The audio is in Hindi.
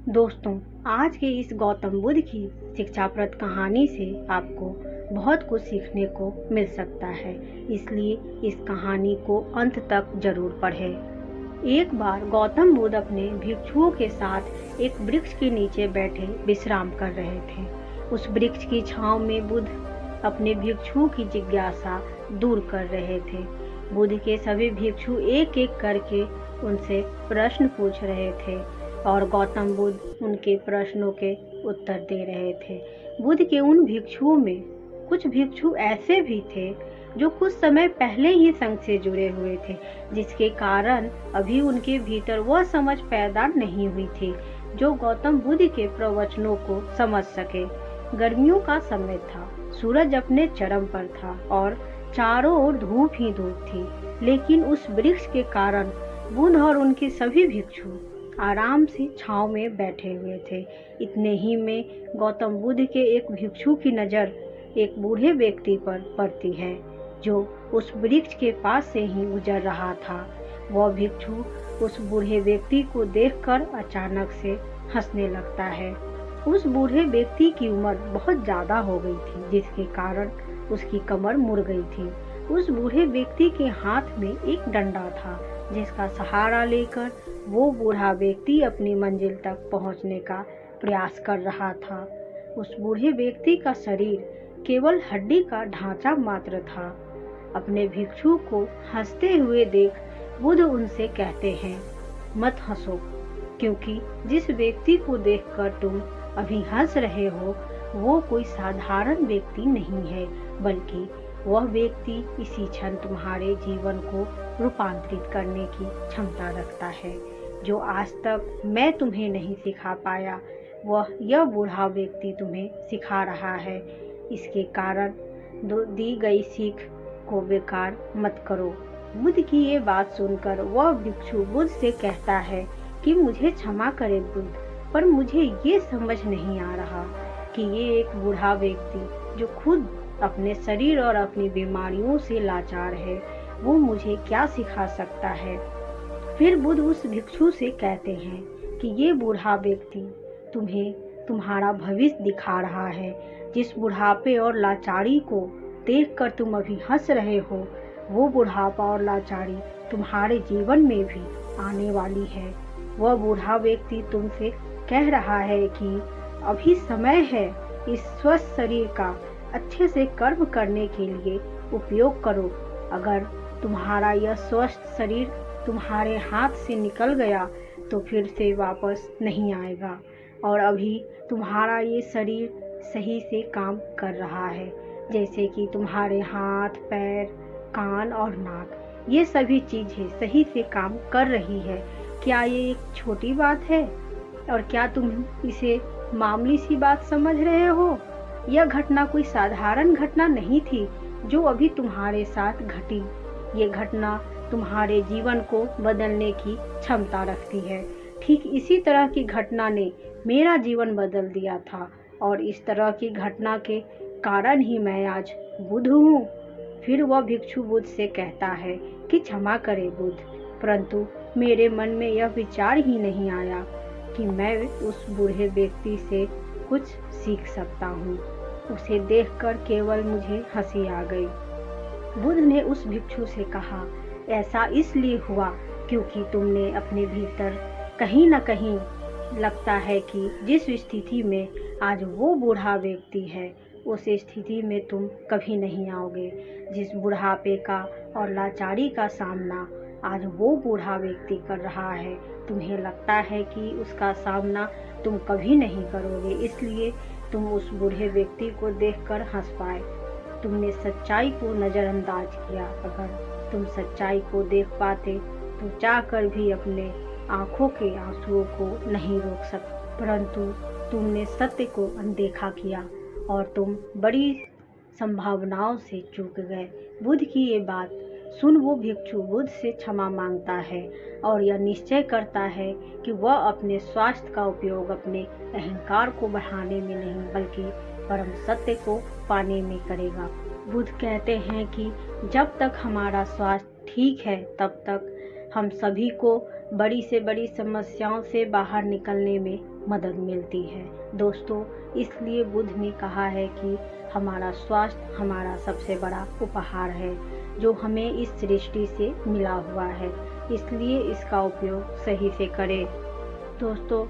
दोस्तों, आज के इस गौतम बुद्ध की शिक्षाप्रद कहानी से आपको बहुत कुछ सीखने को मिल सकता है, इसलिए इस कहानी को अंत तक जरूर पढ़ें। एक बार गौतम बुद्ध अपने भिक्षुओं के साथ एक वृक्ष के नीचे बैठे विश्राम कर रहे थे। उस वृक्ष की छांव में बुद्ध अपने भिक्षुओं की जिज्ञासा दूर कर रहे थे। बुद्ध के सभी भिक्षु एक एक करके उनसे प्रश्न पूछ रहे थे और गौतम बुद्ध उनके प्रश्नों के उत्तर दे रहे थे। बुद्ध के उन भिक्षुओं में कुछ भिक्षु ऐसे भी थे जो कुछ समय पहले ही संघ से जुड़े हुए थे, जिसके कारण अभी उनके भीतर वह समझ पैदा नहीं हुई थी जो गौतम बुद्ध के प्रवचनों को समझ सके। गर्मियों का समय था, सूरज अपने चरम पर था और चारों ओर धूप ही धूप थी, लेकिन उस वृक्ष के कारण बुद्ध और उनके सभी भिक्षु आराम से छांव में बैठे हुए थे। इतने ही में गौतम बुद्ध के एक भिक्षु की नज़र एक बूढ़े व्यक्ति पर पड़ती है जो उस वृक्ष के पास से ही गुजर रहा था। वह भिक्षु उस बूढ़े व्यक्ति को देखकर अचानक से हंसने लगता है। उस बूढ़े व्यक्ति की उम्र बहुत ज़्यादा हो गई थी, जिसके कारण उसकी कमर मुड़ गई थी। उस बूढ़े व्यक्ति के हाथ में एक डंडा था, जिसका सहारा लेकर वो बूढ़ा व्यक्ति अपनी मंजिल तक पहुंचने का प्रयास कर रहा था। उस बूढ़े व्यक्ति का शरीर केवल हड्डी का ढांचा मात्र था। अपने भिक्षु को हंसते हुए देख बुद्ध उनसे कहते हैं, मत हंसो, क्योंकि जिस व्यक्ति को देखकर तुम अभी हंस रहे हो वो कोई साधारण व्यक्ति नहीं है, बल्कि वह व्यक्ति इसी क्षण तुम्हारे जीवन को रूपांतरित करने की क्षमता रखता है। जो आज तक मैं तुम्हें नहीं सिखा पाया, वह यह बूढ़ा व्यक्ति तुम्हें सिखा रहा है। इसके कारण दी गई सीख को बेकार मत करो। बुद्ध की ये बात सुनकर वह भिक्षु बुद्ध से कहता है कि मुझे क्षमा करें बुद्ध, पर मुझे ये समझ नहीं आ रहा कि ये एक बूढ़ा व्यक्ति जो खुद अपने शरीर और अपनी बीमारियों से लाचार है, वो मुझे क्या सिखा सकता है। फिर बुद्ध उस भिक्षु से कहते हैं कि ये बूढ़ा व्यक्ति तुम्हें तुम्हारा भविष्य दिखा रहा है। जिस बुढ़ापे और लाचारी को देखकर तुम अभी हंस रहे हो, वो बुढ़ापा और लाचारी तुम्हारे जीवन में भी आने वाली है। वह बूढ़ा व्यक्ति तुमसे कह रहा है कि अभी समय है इस स्वस्थ शरीर का अच्छे से कर्म करने के लिए उपयोग करो। अगर तुम्हारा यह स्वस्थ शरीर तुम्हारे हाथ से निकल गया तो फिर से वापस नहीं आएगा, और अभी तुम्हारा ये शरीर सही से काम कर रहा है, जैसे कि तुम्हारे हाथ, पैर, कान और नाक, ये सभी चीज़ें सही से काम कर रही है। क्या ये एक छोटी बात है? और क्या तुम इसे मामूली सी बात समझ रहे हो? यह घटना कोई साधारण घटना नहीं थी जो अभी तुम्हारे साथ घटी। ये घटना तुम्हारे जीवन को बदलने की क्षमता रखती है। ठीक इसी तरह की घटना ने मेरा जीवन बदल दिया था, और इस तरह की घटना के कारण ही मैं आज बुद्ध हूँ। फिर वह भिक्षु बुद्ध से कहता है कि क्षमा करे बुद्ध, परंतु मेरे मन में यह विचार ही नहीं आया कि मैं उस बूढ़े व्यक्ति से कुछ सीख सकता हूँ। उसे देखकर केवल मुझे हंसी आ गई। बुद्ध ने उस भिक्षु से कहा, ऐसा इसलिए हुआ क्योंकि तुमने अपने भीतर कहीं न कहीं लगता है कि जिस स्थिति में आज वो बूढ़ा व्यक्ति है, उस स्थिति में तुम कभी नहीं आओगे। जिस बुढ़ापे का और लाचारी का सामना आज वो बूढ़ा व्यक्ति कर रहा है, तुम्हें लगता है कि उसका सामना तुम कभी नहीं करोगे, इसलिए तुम उस बूढ़े व्यक्ति को देखकर हंस पाए। तुमने सच्चाई को नज़रअंदाज किया। अगर तुम सच्चाई को देख पाते तो चाहकर भी अपने आंखों के आंसुओं को नहीं रोक सकते, परंतु तुमने सत्य को अनदेखा किया और तुम बड़ी संभावनाओं से चूक गए। बुद्ध की ये बात सुन वो भिक्षु बुद्ध से क्षमा मांगता है और यह निश्चय करता है कि वह अपने स्वास्थ्य का उपयोग अपने अहंकार को बढ़ाने में नहीं, बल्कि परम सत्य को पाने में करेगा। बुद्ध कहते हैं कि जब तक हमारा स्वास्थ्य ठीक है, तब तक हम सभी को बड़ी से बड़ी समस्याओं से बाहर निकलने में मदद मिलती है। दोस्तों, इसलिए बुद्ध ने कहा है कि हमारा स्वास्थ्य हमारा सबसे बड़ा उपहार है जो हमें इस सृष्टि से मिला हुआ है, इसलिए इसका उपयोग सही से करें। दोस्तों,